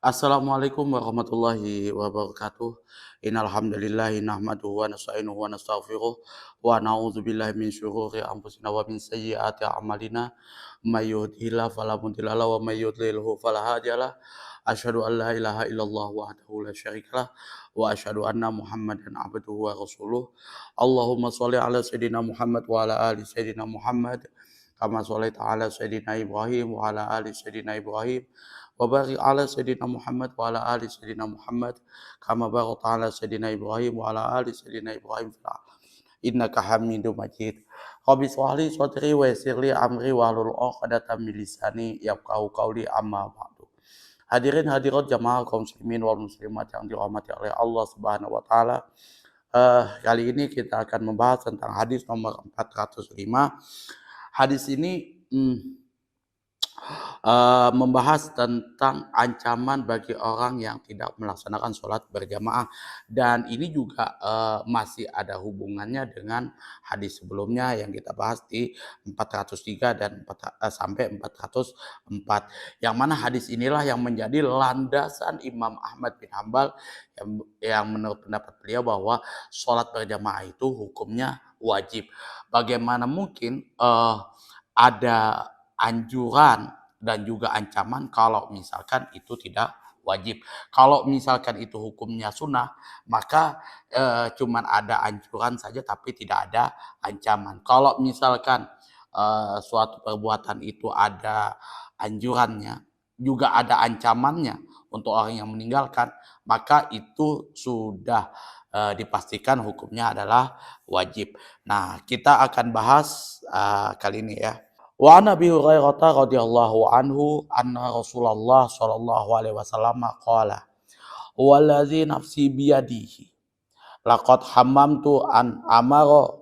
Assalamualaikum warahmatullahi wabarakatuh. Innal hamdalillahi nahmaduhu wa nasta'inuhu wa nastaghfiruh wa na'udzu billahi min syururi anfusina wa min sayyiati a'malina. May yahdihillahu fala mudilla lahu wa may yudlilhu fala hadiyalah. Asyhadu an la ilaha illallah wahdahu la syarikalah wa asyhadu anna Muhammadan abduhu wa rasuluh. Allahumma shalli ala sayidina Muhammad wa ala ali sayidina Muhammad kama shallaita ala sayidina Ibrahim wa ala ali sayidina Ibrahim wa barik ala sayyidina Muhammad wa ala ali sayyidina Muhammad kama barakta ala sayyidina Ibrahim wa ala ali sayyidina Ibrahim innaka Hamidum Majid. Rabbi shrah li sadri wa yassir li amri wahlul 'uqdatam min lisani yafqahu qawli amma ba'du. Hadirin hadirat jamaah kaum muslimin wal muslimat yang dirahmati oleh Allah Subhanahu wa taala. Kali ini kita akan membahas tentang hadis nomor 405. Hadis ini membahas tentang ancaman bagi orang yang tidak melaksanakan sholat berjamaah, dan ini juga masih ada hubungannya dengan hadis sebelumnya yang kita bahas di 403 dan sampai 404, yang mana hadis inilah yang menjadi landasan Imam Ahmad bin Hambal yang menurut pendapat beliau bahwa sholat berjamaah itu hukumnya wajib. Bagaimana mungkin ada anjuran dan juga ancaman kalau misalkan itu tidak wajib. Kalau misalkan itu hukumnya sunnah, maka cuman ada anjuran saja tapi tidak ada ancaman. Kalau misalkan suatu perbuatan itu ada anjurannya, juga ada ancamannya untuk orang yang meninggalkan, maka itu sudah dipastikan hukumnya adalah wajib. Nah, kita akan bahas kali ini ya. Wa an Abi Hurairah radhiyallahu anhu anna Rasulullah sallallahu alaihi wasallam qala wallazi nafsi biyadihi laqad hammamtu an amara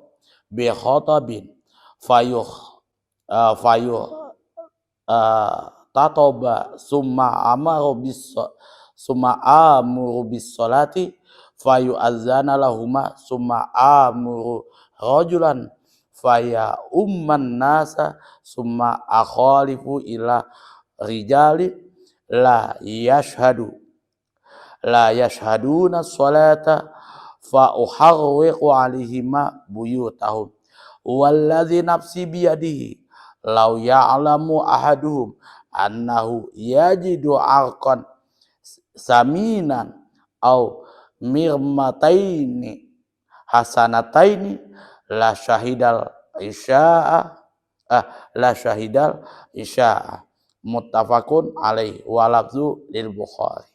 bi khatabin fayuh fayuh tatoba summa amuru bis salati fayu azana lahuma summa amuru rajulan faya umman nasa summa akhalifu ila rijali la yashhaduna sholata fa uharriqu alaihima buyutahum walladzi nafsi biyadihi law ya'lamu ahaduhum annahu yajidu arqan saminan au mirmataini hasanataini la syahidal isya'a muttafaqun alaihi wa lafzu lil Bukhari.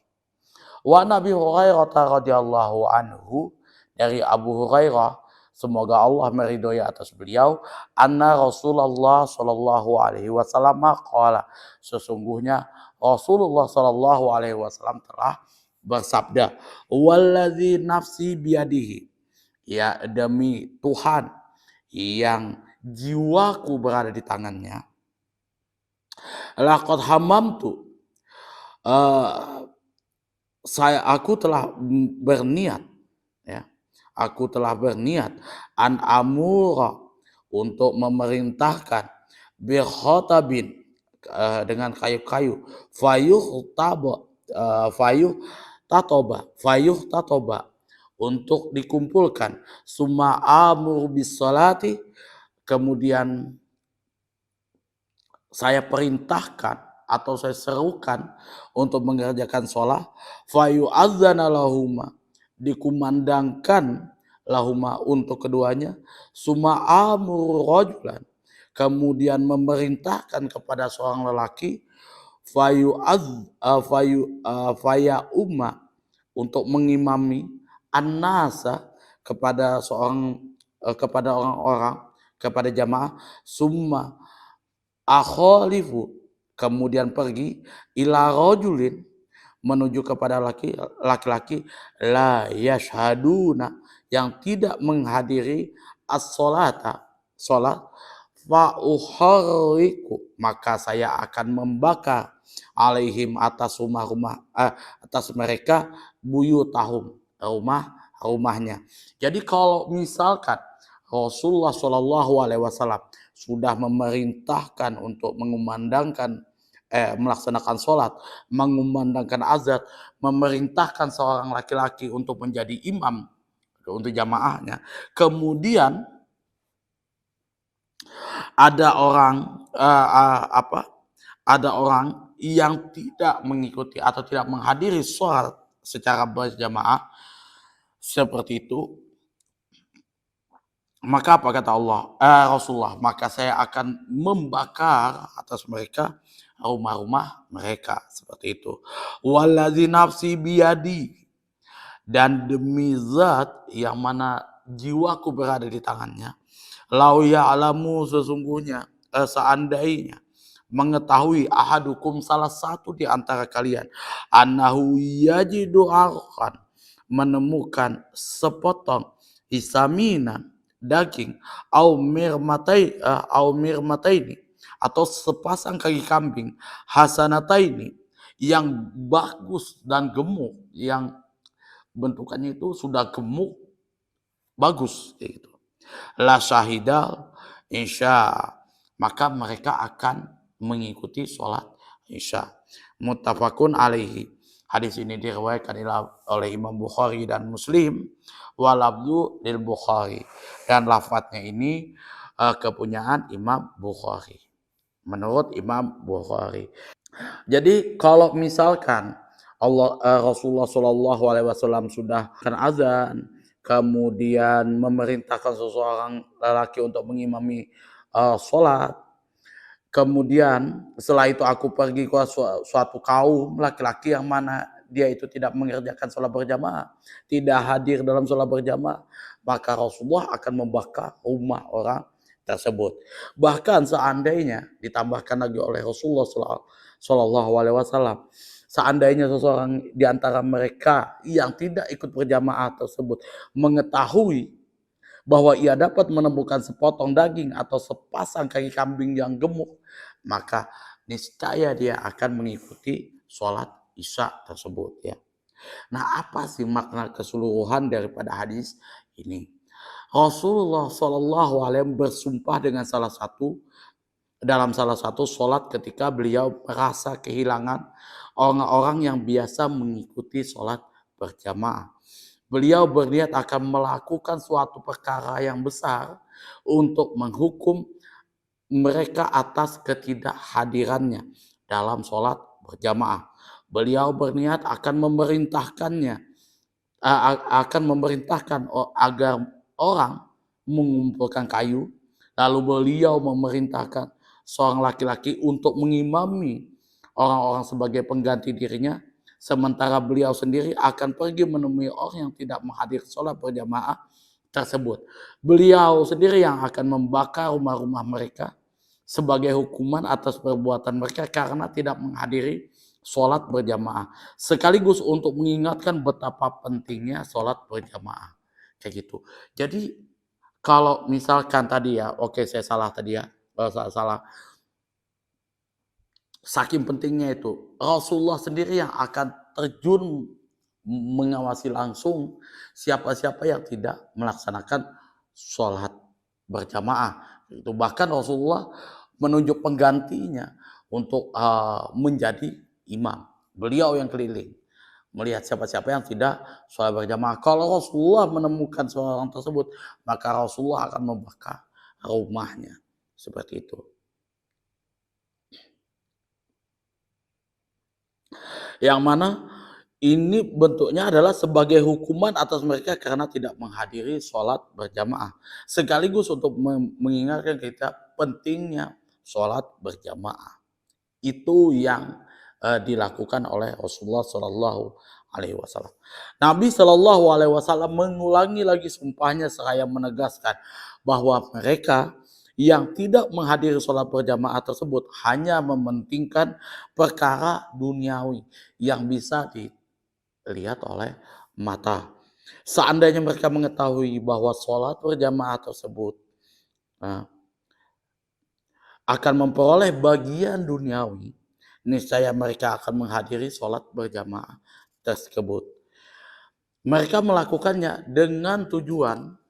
Wa Nabi Hurairah radhiyallahu anhu, dari Abu Hurairah semoga Allah meridhoi atas beliau, anna Rasulullah sallallahu alaihi wasallam qala, sesungguhnya Rasulullah sallallahu alaihi wasallam telah bersabda, wallazi nafsi biyadihi, ya demi Tuhan yang jiwaku berada di tangannya, laqad hamamtu, aku telah berniat, ya, aku telah berniat an amura, untuk memerintahkan bi khatabin, dengan kayu-kayu, fayuh tatoba, untuk dikumpulkan, summa amur bis salati, kemudian saya perintahkan atau saya serukan untuk mengerjakan sholat, fayu adzana lahuma, dikumandangkan lahuma untuk keduanya, summa amur rajulan, kemudian memerintahkan kepada seorang lelaki, faya umma, untuk mengimami an-nasa, kepada kepada orang-orang, kepada jamaah, summa akhalifu, kemudian pergi, ila rajulin, menuju kepada laki-laki, la yashhaduna, yang tidak menghadiri as-sholata, salat, fa uharriku, maka saya akan membakar, alaihim, atas atas mereka, buyutahum, rumahnya. Jadi kalau misalkan Rasulullah Shallallahu Alaihi Wasallam sudah memerintahkan untuk mengumandangkan melaksanakan sholat, mengumandangkan azan, memerintahkan seorang laki-laki untuk menjadi imam untuk jamaahnya. Kemudian ada orang ada orang yang tidak mengikuti atau tidak menghadiri sholat secara berjamaah seperti itu, maka apa kata Rasulullah, maka saya akan membakar atas mereka rumah-rumah mereka, seperti itu. Waladzi nafsi biyadi, dan demi zat yang mana jiwaku berada di tangannya, lau ya'lamu, sesungguhnya seandainya mengetahui ahadukum, salah satu di antara kalian, annahu yajidu arqan, menemukan sepotong isaminan daging, au mirmataini, atau sepasang kaki kambing, hasanataini, yang bagus dan gemuk, yang bentukannya itu sudah gemuk bagus gitu, la syahidal isya, maka mereka akan mengikuti sholat isya. Muttafaqun alaihi. Hadis ini diriwayatkan oleh Imam Bukhari dan Muslim, walabdu lil Bukhari, dan lafadznya ini kepunyaan Imam Bukhari, menurut Imam Bukhari. Jadi kalau misalkan Rasulullah Shallallahu Alaihi Wasallam sudah kan azan, kemudian memerintahkan seseorang lelaki untuk mengimami sholat, kemudian setelah itu aku pergi ke suatu kaum laki-laki yang mana dia itu tidak mengerjakan sholat berjamaah, tidak hadir dalam sholat berjamaah, maka Rasulullah akan membakar rumah orang tersebut. Bahkan seandainya ditambahkan lagi oleh Rasulullah Shallallahu Alaihi Wasallam, seandainya seseorang di antara mereka yang tidak ikut berjamaah tersebut mengetahui bahwa ia dapat menemukan sepotong daging atau sepasang kaki kambing yang gemuk, maka niscaya dia akan mengikuti sholat isya tersebut, ya. Nah, apa sih makna keseluruhan daripada hadis ini? Rasulullah Shallallahu Alaihi Wasallam bersumpah dengan dalam salah satu sholat ketika beliau merasa kehilangan orang-orang yang biasa mengikuti sholat berjamaah. Beliau berniat akan melakukan suatu perkara yang besar untuk menghukum mereka atas ketidakhadirannya dalam sholat berjamaah. Beliau berniat akan memerintahkan agar orang mengumpulkan kayu, lalu beliau memerintahkan seorang laki-laki untuk mengimami orang-orang sebagai pengganti dirinya, sementara beliau sendiri akan pergi menemui orang yang tidak menghadiri sholat berjamaah tersebut. Beliau sendiri yang akan membakar rumah-rumah mereka sebagai hukuman atas perbuatan mereka karena tidak menghadiri sholat berjamaah, sekaligus untuk mengingatkan betapa pentingnya sholat berjamaah, kayak gitu. Jadi kalau misalkan tadi ya, oke saya salah tadi ya, salah. Saking pentingnya itu, Rasulullah sendiri yang akan terjun mengawasi langsung siapa-siapa yang tidak melaksanakan sholat berjamaah. Itu bahkan Rasulullah menunjuk penggantinya untuk menjadi imam. Beliau yang keliling melihat siapa-siapa yang tidak sholat berjamaah. Kalau Rasulullah menemukan seorang tersebut, maka Rasulullah akan membakar rumahnya. Seperti itu. Yang mana ini bentuknya adalah sebagai hukuman atas mereka karena tidak menghadiri sholat berjamaah. Sekaligus untuk mengingatkan kita pentingnya sholat berjamaah. Itu yang dilakukan oleh Rasulullah Shallallahu Alaihi Wasallam. Nabi Shallallahu Alaihi Wasallam mengulangi lagi sumpahnya seraya menegaskan bahwa mereka yang tidak menghadiri sholat berjamaah tersebut hanya mementingkan perkara duniawi yang bisa dilihat oleh mata. Seandainya mereka mengetahui bahwa sholat berjamaah tersebut akan memperoleh bagian duniawi, niscaya mereka akan menghadiri sholat berjamaah tersebut. Mereka melakukannya dengan tujuan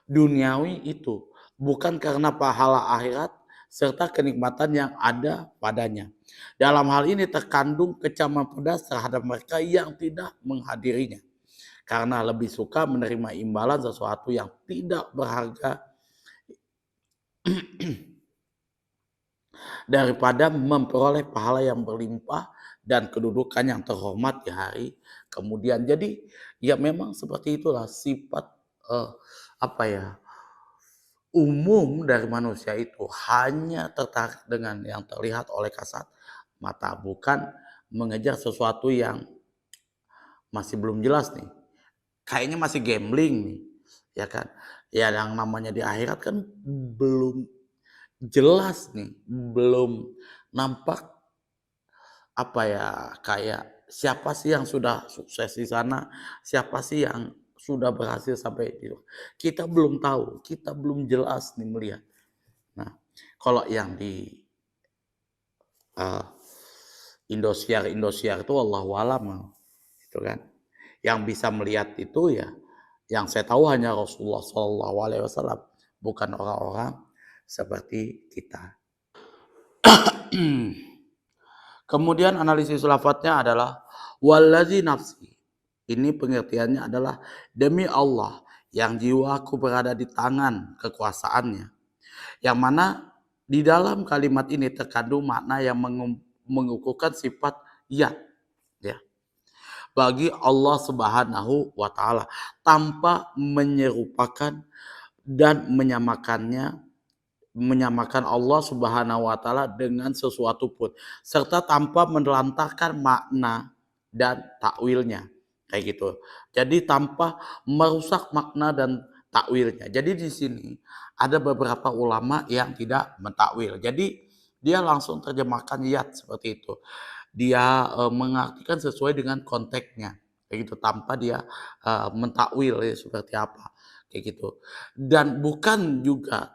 duniawi itu, bukan karena pahala akhirat serta kenikmatan yang ada padanya. Dalam hal ini terkandung kecaman pedas terhadap mereka yang tidak menghadirinya, karena lebih suka menerima imbalan sesuatu yang tidak berharga daripada memperoleh pahala yang berlimpah dan kedudukan yang terhormat di hari kemudian. Jadi ya memang seperti itulah sifat eh, apa ya umum dari manusia itu, hanya tertarik dengan yang terlihat oleh kasat mata, bukan mengejar sesuatu yang masih belum jelas nih. Kayaknya masih gambling nih, ya kan? Ya yang namanya di akhirat kan belum jelas nih, belum nampak apa ya, kayak siapa sih yang sudah sukses di sana, siapa sih yang sudah berhasil sampai di kita belum tahu, kita belum jelas nih melihat. Nah, kalau yang di uh, Indosiar itu wallahu alam itu kan. Yang bisa melihat itu ya yang saya tahu hanya Rasulullah Shallallahu Alaihi Wasallam, bukan orang-orang seperti kita. Kemudian analisis lafadznya adalah wallazi nafsi. Ini pengertiannya adalah demi Allah yang jiwaku berada di tangan kekuasaannya. Yang mana di dalam kalimat ini terkandung makna yang mengukuhkan sifat ya, ya bagi Allah Subhanahu wa taala tanpa menyerupakan dan menyamakan Allah Subhanahu wa taala dengan sesuatu pun, serta tanpa menelantarkan makna dan takwilnya. Kayak gitu. Jadi tanpa merusak makna dan takwilnya. Jadi di sini ada beberapa ulama yang tidak mentakwil. Jadi dia langsung terjemahkan yat seperti itu. Dia mengartikan sesuai dengan konteksnya. Kayak gitu tanpa dia mentakwil ya, seperti apa. Kayak gitu. Dan bukan juga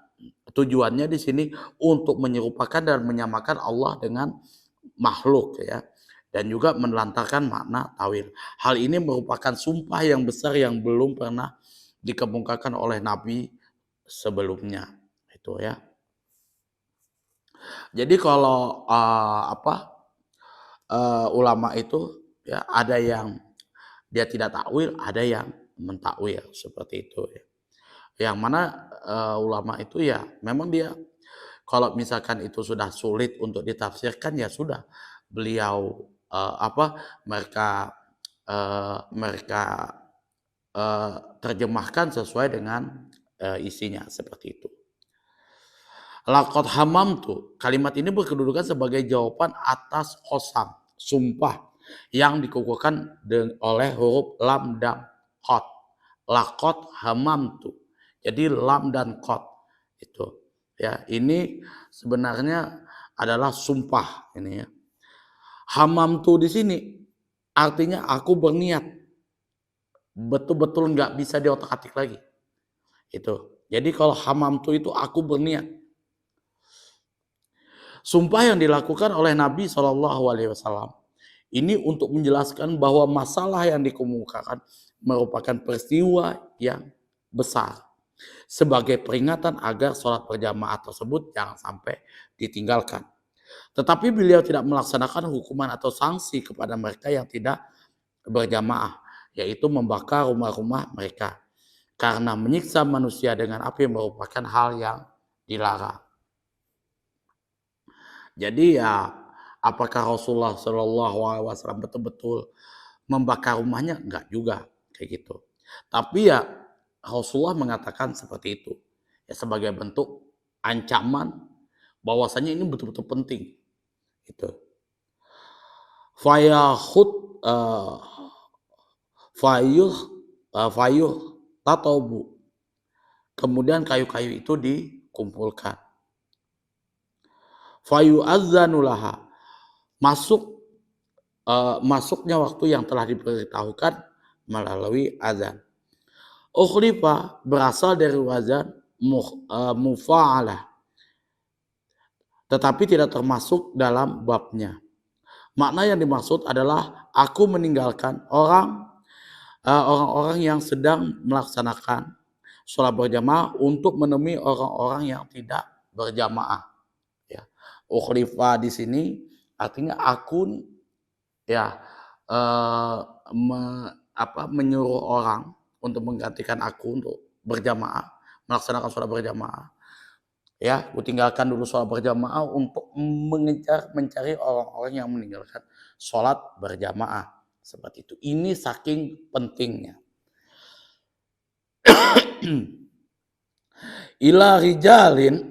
tujuannya di sini untuk menyerupakan dan menyamakan Allah dengan makhluk ya, dan juga menelantarkan makna tawil. Hal ini merupakan sumpah yang besar yang belum pernah dikemukakan oleh nabi sebelumnya. Itu ya. Jadi kalau ulama itu ya ada yang dia tidak takwil, ada yang mentakwil seperti itu ya. Yang mana ulama itu ya memang dia kalau misalkan itu sudah sulit untuk ditafsirkan ya sudah beliau mereka terjemahkan sesuai dengan isinya seperti itu. Laqad hamamtu, kalimat ini berkedudukan sebagai jawaban atas qasam, sumpah yang dikukuhkan oleh huruf lam dan qad. Laqad hamamtu. Jadi lam dan qad itu. Ya, ini sebenarnya adalah sumpah ini ya. Hamamtu di sini artinya aku berniat. Betul-betul nggak bisa diotak-atik lagi. Itu. Jadi kalau hamamtu itu aku berniat. Sumpah yang dilakukan oleh Nabi Shallallahu Alaihi Wasallam ini untuk menjelaskan bahwa masalah yang dikemukakan merupakan peristiwa yang besar sebagai peringatan agar sholat berjamaah tersebut jangan sampai ditinggalkan. Tetapi beliau tidak melaksanakan hukuman atau sanksi kepada mereka yang tidak berjamaah, yaitu membakar rumah-rumah mereka. Karena menyiksa manusia dengan api merupakan hal yang dilarang. Jadi ya apakah Rasulullah Shallallahu Alaihi Wasallam betul-betul membakar rumahnya? Enggak juga kayak gitu. Tapi ya Rasulullah mengatakan seperti itu ya sebagai bentuk ancaman bahwasanya ini betul-betul penting. Itu. Fayahud fayuh tatobu. Kemudian kayu-kayu itu dikumpulkan. Fayu azanulaha, masuknya waktu yang telah diberitahukan melalui azan. Ukhlifa berasal dari wazan mufa'alah, tetapi tidak termasuk dalam babnya. Makna yang dimaksud adalah aku meninggalkan orang-orang yang sedang melaksanakan sholat berjamaah untuk menemui orang-orang yang tidak berjamaah. Ukhlifa di sini artinya aku ya eh, menyuruh orang untuk menggantikan aku untuk berjamaah, melaksanakan sholat berjamaah. Ya, aku tinggalkan dulu sholat berjamaah untuk mencari orang-orang yang meninggalkan sholat berjamaah. Seperti itu. Ini saking pentingnya. Ila rijalin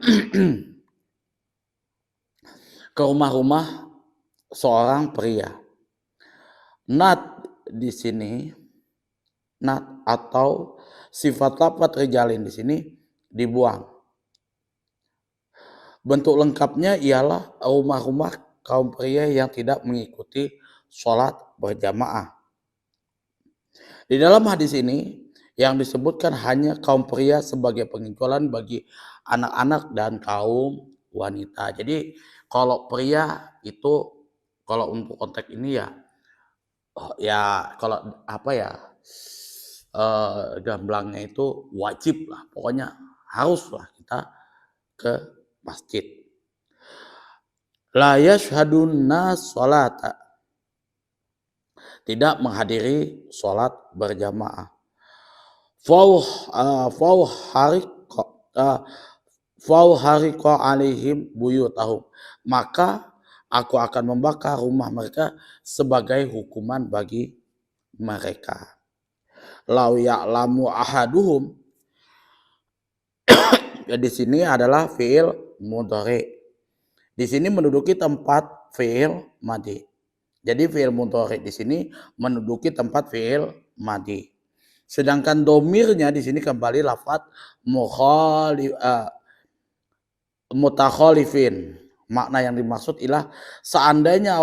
ke rumah-rumah seorang pria. Nat di sini, nat atau sifat lapat rijalin di sini dibuang. Bentuk lengkapnya ialah rumah-rumah kaum pria yang tidak mengikuti sholat berjamaah. Di dalam hadis ini yang disebutkan hanya kaum pria sebagai penginculan bagi anak-anak dan kaum wanita. Jadi kalau pria itu kalau untuk konteks ini ya ya kalau apa ya gamblangnya itu wajib lah, pokoknya haruslah kita ke masjid. La yashhadun nas sholata, tidak menghadiri sholat berjamaah. Fauhariqa alaihim buyutahum, maka aku akan membakar rumah mereka sebagai hukuman bagi mereka. Lau ya'lamu ahaduhum, ya di sini adalah fiil mudhari. Di sini menduduki tempat fiil madi. Jadi fiil mudhari di sini menduduki tempat fiil madi. Sedangkan domirnya di sini kembali lafaz mutakhalifin. Makna yang dimaksud ialah seandainya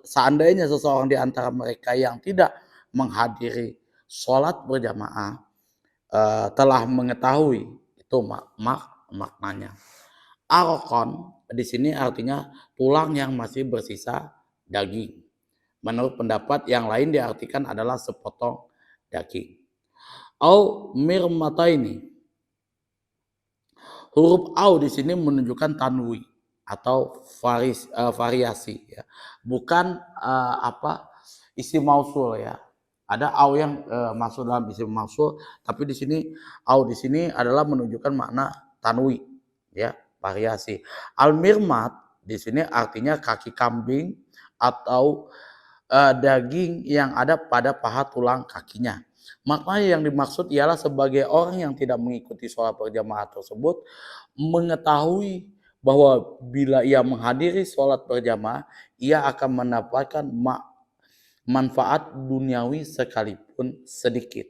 seandainya seseorang di antara mereka yang tidak menghadiri sholat berjamaah telah mengetahui itu maknanya. Arokon di sini artinya tulang yang masih bersisa daging. Menurut pendapat yang lain diartikan adalah sepotong daging. Au mirmata ini. Huruf au di sini menunjukkan tanwi atau variasi ya. Bukan isim mausul ya. Ada au yang masuk dalam isim mausul, tapi di sini au di sini adalah menunjukkan makna tanwi ya, variasi. Al-mirmat di sini artinya kaki kambing atau daging yang ada pada paha tulang kakinya. Maknanya yang dimaksud ialah sebagai orang yang tidak mengikuti sholat berjamaah tersebut mengetahui bahwa bila ia menghadiri sholat berjamaah, ia akan mendapatkan manfaat duniawi sekalipun sedikit.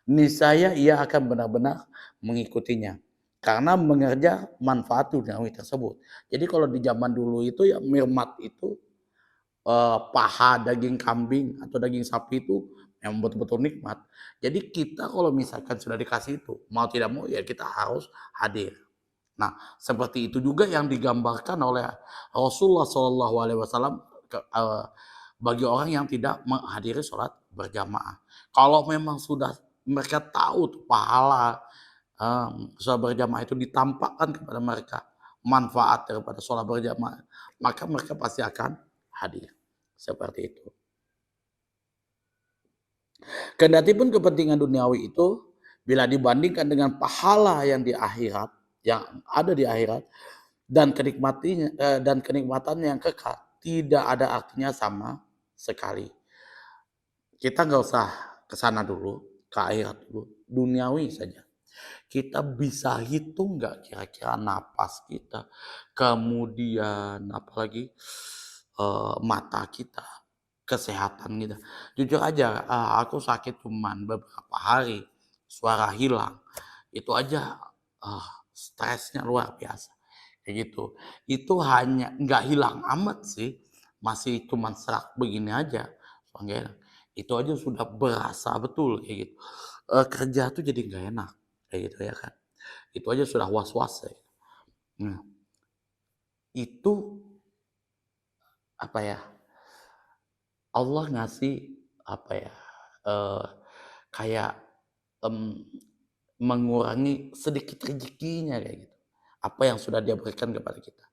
Niscaya ia akan benar-benar mengikutinya karena mengerja manfaat duniawi tersebut. Jadi kalau di zaman dulu itu ya mirmat itu paha daging kambing atau daging sapi itu yang betul-betul nikmat. Jadi kita kalau misalkan sudah dikasih itu, mau tidak mau ya kita harus hadir. Nah, seperti itu juga yang digambarkan oleh Rasulullah SAW bagi orang yang tidak menghadiri sholat berjamaah. Kalau memang sudah mereka tahu tuh pahala sholat berjamaah itu ditampakkan kepada mereka, manfaat daripada sholat berjamaah, maka mereka pasti akan hadir. Seperti itu. Kendati pun kepentingan duniawi itu bila dibandingkan dengan pahala yang di akhirat, yang ada di akhirat dan kenikmatannya yang kekal, tidak ada artinya sama sekali. Kita nggak usah ke sana dulu, ke akhirat dulu, duniawi saja. Kita bisa hitung nggak kira-kira napas kita, kemudian apalagi mata kita, kesehatan kita. Jujur aja, aku sakit cuman beberapa hari, suara hilang. Itu aja stresnya luar biasa. Kayak gitu. Itu hanya nggak hilang amat sih, masih cuman serak begini aja. Soalnya itu aja sudah berasa betul kayak gitu. Kerja tuh jadi nggak enak kayak gitu ya kan. Itu aja sudah was-was ya. Nah, itu apa ya? Allah ngasih apa ya? Kayak mengurangi sedikit rezekinya kayak gitu. Apa yang sudah dia berikan kepada kita.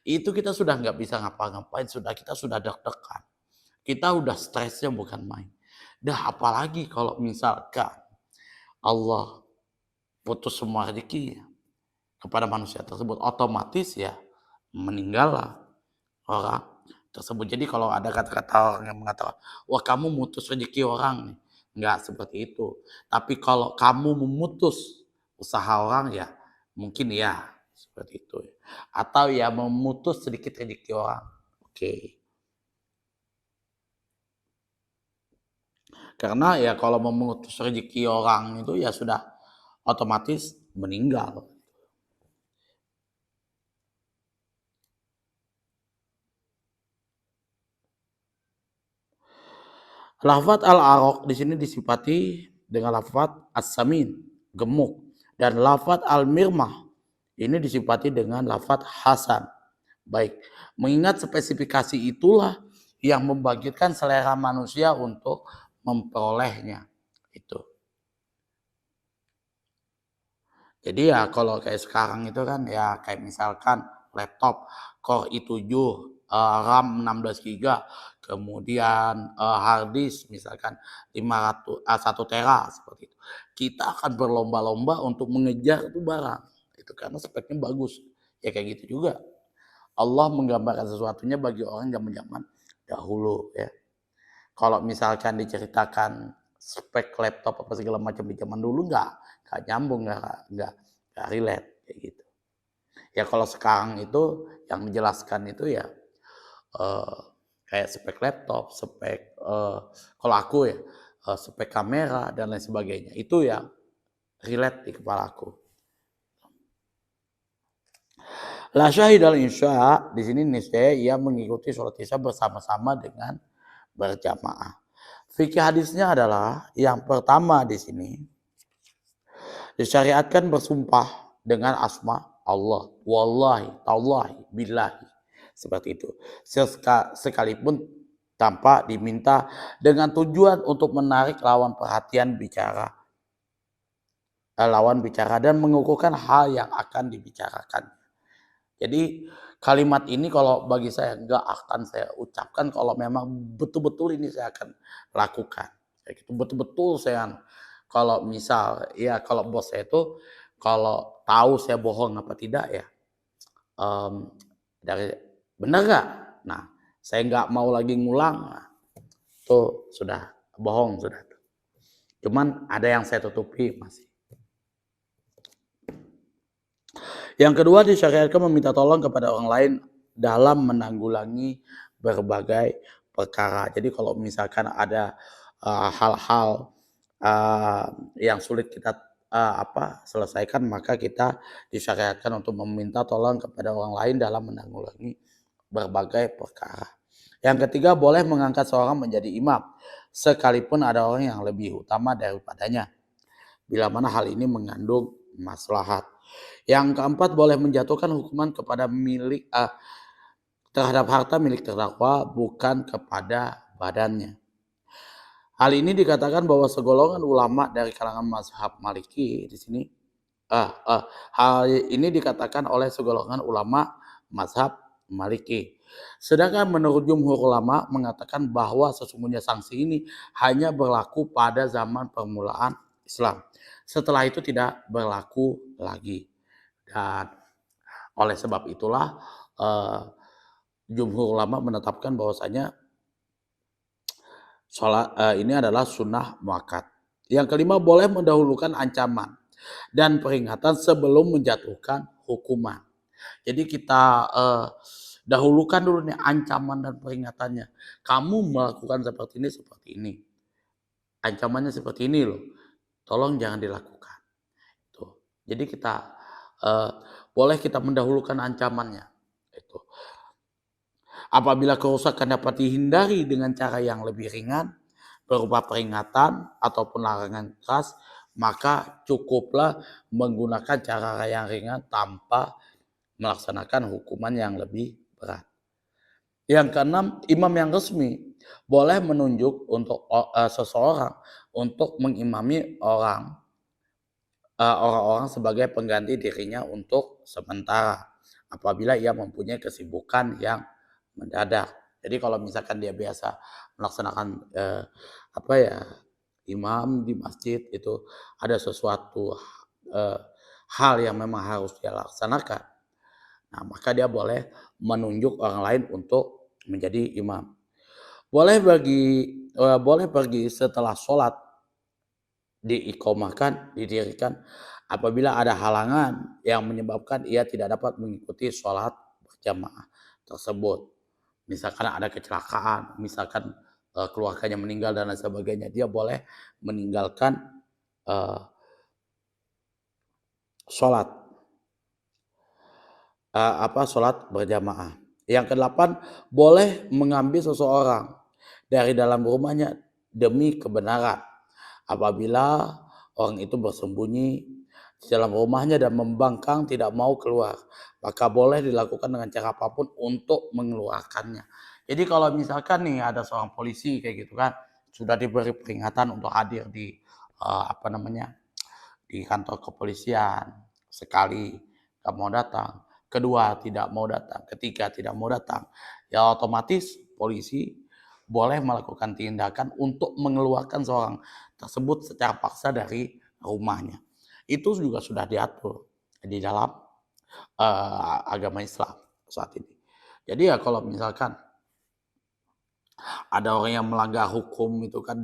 Itu kita sudah nggak bisa ngapa-ngapain, kita sudah deg-degan. Kita udah stresnya bukan main. Dah apalagi kalau misalkan Allah putus semua rezeki kepada manusia tersebut, otomatis ya meninggallah orang tersebut. Jadi kalau ada kata-kata orang yang mengatakan, wah kamu mutus rezeki orang nih. Enggak seperti itu. Tapi kalau kamu memutus usaha orang ya mungkin ya seperti itu. Atau ya memutus sedikit rezeki orang. Oke. Karena ya kalau memutus rezeki orang itu ya sudah otomatis meninggal. Lafaz al-araq di sini disifati dengan lafaz as-samin, gemuk, dan lafaz al-mirmah ini disifati dengan lafaz hasan. Baik, mengingat spesifikasi itulah yang membangkitkan selera manusia untuk memperolehnya. Itu. Jadi ya kalau kayak sekarang itu kan ya kayak misalkan laptop Core i7, RAM 16 GB, kemudian hard disk misalkan 1 tera seperti itu. Kita akan berlomba-lomba untuk mengejar itu barang. Itu karena speknya bagus. Ya kayak gitu juga. Allah menggambarkan sesuatunya bagi orang zaman-zaman dahulu ya. Kalau misalkan diceritakan spek laptop apa segala macam di zaman dulu nggak nyambung, nggak relate kayak gitu. Ya kalau sekarang itu yang menjelaskan itu ya kayak spek laptop, spek kalau aku ya spek kamera dan lain sebagainya itu yang relate di kepala aku. La syahidal insya di sini niscaya ia mengikuti sholat isya bersama-sama dengan berjamaah. Fikih hadisnya adalah yang pertama di sini disyariatkan bersumpah dengan asma Allah, wallahi, tallahi, billahi, seperti itu. Sekalipun tanpa diminta dengan tujuan untuk menarik lawan bicara dan mengukuhkan hal yang akan dibicarakan. Jadi kalimat ini kalau bagi saya nggak akan saya ucapkan kalau memang betul-betul ini saya akan lakukan. Kayak gitu, betul-betul saya kalau misal ya kalau bos saya itu kalau tahu saya bohong apa tidak ya dari benar nggak? Nah saya nggak mau lagi ngulang. Nah, tuh sudah bohong sudah. Cuman ada yang saya tutupi masih. Yang kedua disyariatkan meminta tolong kepada orang lain dalam menanggulangi berbagai perkara. Jadi kalau misalkan ada hal-hal yang sulit kita selesaikan, maka kita disyariatkan untuk meminta tolong kepada orang lain dalam menanggulangi berbagai perkara. Yang ketiga boleh mengangkat seorang menjadi imam sekalipun ada orang yang lebih utama daripadanya. Bila mana hal ini mengandung maslahat. Yang keempat boleh menjatuhkan hukuman kepada terhadap harta milik terdakwa bukan kepada badannya. Hal ini dikatakan bahwa segolongan ulama dari kalangan mazhab Maliki di sini hal ini dikatakan oleh segolongan ulama mazhab Maliki. Sedangkan menurut jumhur ulama mengatakan bahwa sesungguhnya sanksi ini hanya berlaku pada zaman permulaan Islam. Setelah itu tidak berlaku lagi. Dan oleh sebab itulah jumhur ulama menetapkan bahwasanya sholat ini adalah sunnah muakkad. Yang kelima boleh mendahulukan ancaman dan peringatan sebelum menjatuhkan hukuman. Jadi kita dahulukan dulu nih ancaman dan peringatannya. Kamu melakukan seperti ini. Ancamannya seperti ini loh. Tolong jangan dilakukan. Tuh. Jadi kita boleh kita mendahulukan ancamannya. Itu. Apabila kerusakan dapat dihindari dengan cara yang lebih ringan, berupa peringatan ataupun larangan keras, maka cukuplah menggunakan cara yang ringan tanpa melaksanakan hukuman yang lebih berat. Yang keenam, imam yang resmi boleh menunjuk untuk seseorang untuk mengimami orang-orang sebagai pengganti dirinya untuk sementara. apabila ia mempunyai kesibukan yang mendadak. Jadi kalau misalkan dia biasa melaksanakan apa ya, imam di masjid itu ada sesuatu eh, hal yang memang harus dia laksanakan, nah maka dia boleh menunjuk orang lain untuk menjadi imam. Boleh pergi setelah sholat diiqomahkan, didirikan apabila ada halangan yang menyebabkan ia tidak dapat mengikuti sholat berjamaah tersebut. Misalkan ada kecelakaan, misalkan keluarganya meninggal dan lain sebagainya, dia boleh meninggalkan eh, sholat sholat berjamaah. Yang kedelapan, boleh mengambil seseorang dari dalam rumahnya demi kebenaran. Apabila orang itu bersembunyi di dalam rumahnya dan membangkang tidak mau keluar, maka boleh dilakukan dengan cara apapun untuk mengeluarkannya. Jadi kalau misalkan nih ada seorang polisi kayak gitu kan, sudah diberi peringatan untuk hadir di di kantor kepolisian, sekali nggak mau datang, kedua tidak mau datang, ketiga tidak mau datang, ya otomatis polisi boleh melakukan tindakan untuk mengeluarkan seorang tersebut secara paksa dari rumahnya. Itu juga sudah diatur di dalam agama Islam saat ini. Jadi ya kalau misalkan ada orang yang melanggar hukum itu kan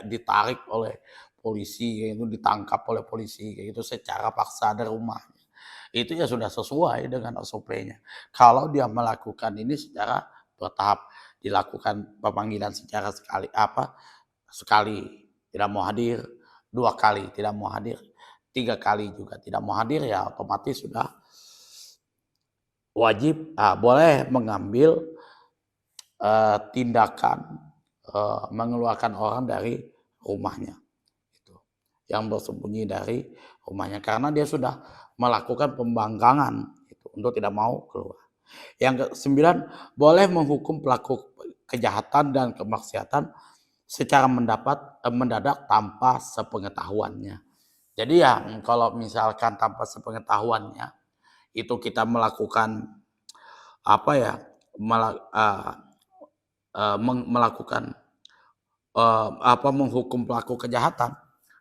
ditarik oleh polisi, itu ditangkap oleh polisi kayak gitu secara paksa dari rumahnya. Itu ya sudah sesuai dengan SOP-nya. Kalau dia melakukan ini secara bertahap, dilakukan pemanggilan secara sekali tidak mau hadir, dua kali tidak mau hadir, tiga kali juga tidak mau hadir, ya otomatis sudah wajib boleh mengambil tindakan mengeluarkan orang dari rumahnya itu, yang bersembunyi dari rumahnya karena dia sudah melakukan pembangkangan itu untuk tidak mau keluar. Yang ke-9, boleh menghukum pelaku kejahatan dan kemaksiatan secara mendadak tanpa sepengetahuannya. Jadi ya kalau misalkan tanpa sepengetahuannya itu kita melakukan apa ya melakukan menghukum pelaku kejahatan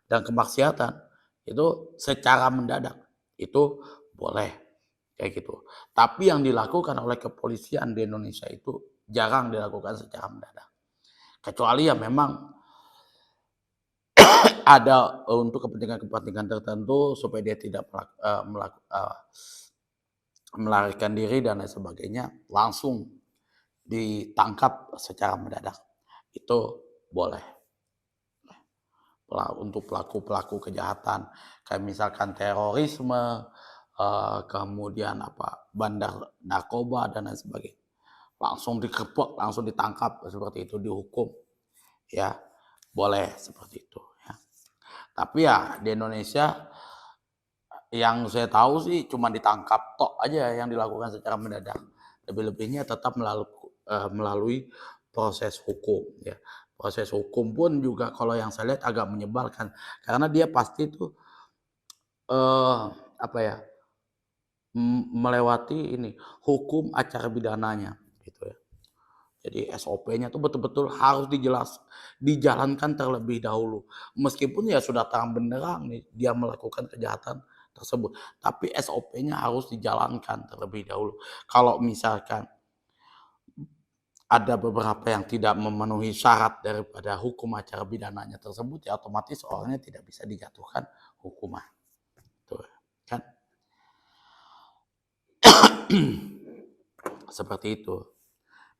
dan kemaksiatan itu secara mendadak itu boleh kayak gitu. Tapi yang dilakukan oleh kepolisian di Indonesia itu jarang dilakukan secara mendadak. Kecuali ya memang ada untuk kepentingan-kepentingan tertentu supaya dia tidak melarikan diri dan lain sebagainya, langsung ditangkap secara mendadak. Itu boleh. Untuk pelaku-pelaku kejahatan kayak misalkan terorisme, kemudian bandar narkoba dan lain sebagainya, langsung dikeprok, langsung ditangkap seperti itu, dihukum, ya boleh seperti itu ya. Tapi ya di Indonesia yang saya tahu sih cuma ditangkap tok aja yang dilakukan secara mendadak, lebih-lebihnya tetap melalui proses hukum ya. Proses hukum pun juga kalau yang saya lihat agak menyebalkan karena dia pasti tuh eh, apa ya melewati ini hukum acara pidananya gitu ya. Jadi SOP-nya tuh betul-betul harus dijalankan terlebih dahulu. Meskipun ya sudah terang benderang nih dia melakukan kejahatan tersebut, tapi SOP-nya harus dijalankan terlebih dahulu. Kalau misalkan ada beberapa yang tidak memenuhi syarat daripada hukum acara pidananya tersebut, ya otomatis orangnya tidak bisa dijatuhkan hukuman. Tuh, kan? Seperti itu.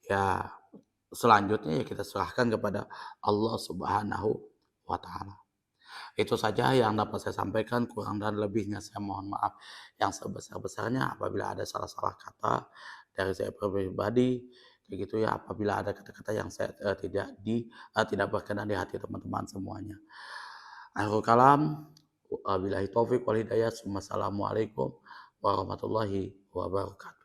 Ya, selanjutnya ya kita serahkan kepada Allah Subhanahu wa taala. Itu saja yang dapat saya sampaikan, kurang dan lebihnya saya mohon maaf yang sebesar-besarnya apabila ada salah-salah kata dari saya pribadi kayak gitu ya, apabila ada kata-kata yang saya tidak berkenan di hati teman-teman semuanya. Akhirul kalam, wabillahi taufik wal hidayah. Wassalamualaikum warahmatullahi wabarakatuh.